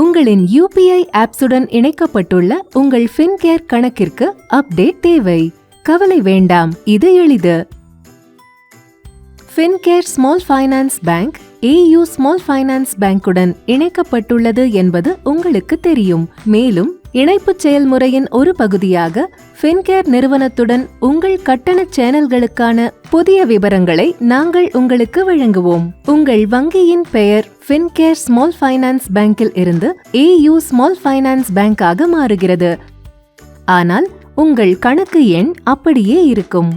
உங்களின் UPI ஆப்ஸுடன் இணைக்கப்பட்டுள்ள உங்கள் ஃபின்கேர் கணக்கிற்கு அப்டேட் தேவை. கவலை வேண்டாம், இது எளிது. Fincare small finance bank AU small finance பேங்குடன் இணைக்கப்பட்டுள்ளது என்பது உங்களுக்கு தெரியும். மேலும் இணைப்புச் செயல்முறையின் ஒரு பகுதியாக ஃபின்கேர் நிறுவனத்துடன் உங்கள் கட்டண சேனல்களுக்கான புதிய விவரங்களை நாங்கள் உங்களுக்கு வழங்குவோம். உங்கள் வங்கியின் பெயர் ஃபின்கேர் ஸ்மால் ஃபைனான்ஸ் பேங்கில் இருந்து AU ஸ்மால் ஃபைனான்ஸ் பேங்காக மாறுகிறது. ஆனால் உங்கள் கணக்கு எண் அப்படியே இருக்கும்.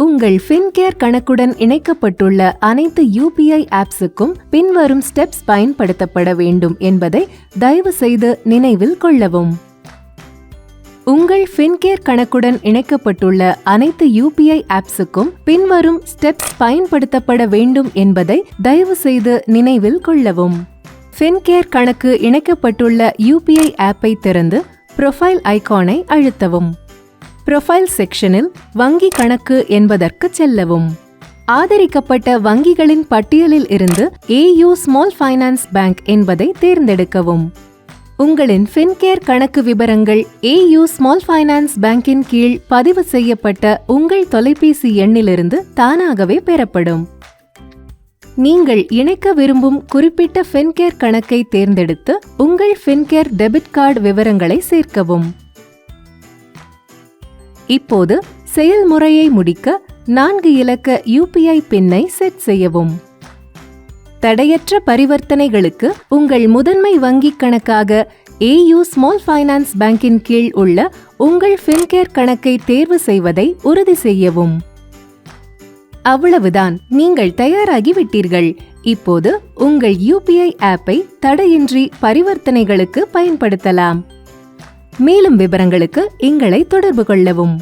உங்கள் ஃபின்கேர் கணக்குடன் இணைக்கப்பட்டுள்ள அனைத்து UPI ஆப்ஸுக்கும் பின்வரும் ஸ்டெப்ஸ் பயன்படுத்தப்பட வேண்டும் என்பதை தயவு செய்து நினைவில் கொள்ளவும். உங்கள் ஃபின்கேர் கணக்குடன் இணைக்கப்பட்டுள்ள அனைத்து UPI ஆப்ஸுக்கும் பின்வரும் ஸ்டெப்ஸ் பயன்படுத்தப்பட வேண்டும் என்பதை தயவு செய்து நினைவில் கொள்ளவும். ஃபின்கேர் கணக்கு இணைக்கப்பட்டுள்ள UPI ஆப்பை திறந்து ப்ரொஃபைல் ஐகானை அழுத்தவும். ப்ரொஃபைல் செக்ஷனில் வங்கி கணக்கு என்பதற்கு செல்லவும். ஆதரிக்கப்பட்ட வங்கிகளின் பட்டியலில் இருந்து AU ஸ்மால் ஃபைனான்ஸ் பேங்க் என்பதை தேர்ந்தெடுக்கவும். உங்களின் ஃபின்கேர் கணக்கு விவரங்கள் AU ஸ்மால் ஃபைனான்ஸ் பேங்கின் கீழ் பதிவு செய்யப்பட்ட உங்கள் தொலைபேசி எண்ணிலிருந்து தானாகவே பெறப்படும். நீங்கள் இணைக்க விரும்பும் குறிப்பிட்ட ஃபின்கேர் கணக்கை தேர்ந்தெடுத்து உங்கள் ஃபின்கேர் டெபிட் கார்டு விவரங்களை சேர்க்கவும். இப்போது செயல்முறையை முடிக்க 4 இலக்க UPI பின்னை செட் செய்யவும். தடையற்ற பரிவர்த்தனைகளுக்கு உங்கள் முதன்மை வங்கிக் கணக்காக AU ஸ்மால் ஃபைனான்ஸ் பேங்கின் கீழ் உள்ள உங்கள் ஃபின்கேர் கணக்கை தேர்வு செய்வதை உறுதி செய்யவும். அவ்வளவுதான், நீங்கள் தயாராகிவிட்டீர்கள். இப்போது உங்கள் UPI ஆப்பை தடையின்றி பரிவர்த்தனைகளுக்கு பயன்படுத்தலாம். மேலும் விவரங்களுக்கு எங்களை தொடர்பு கொள்ளவும்.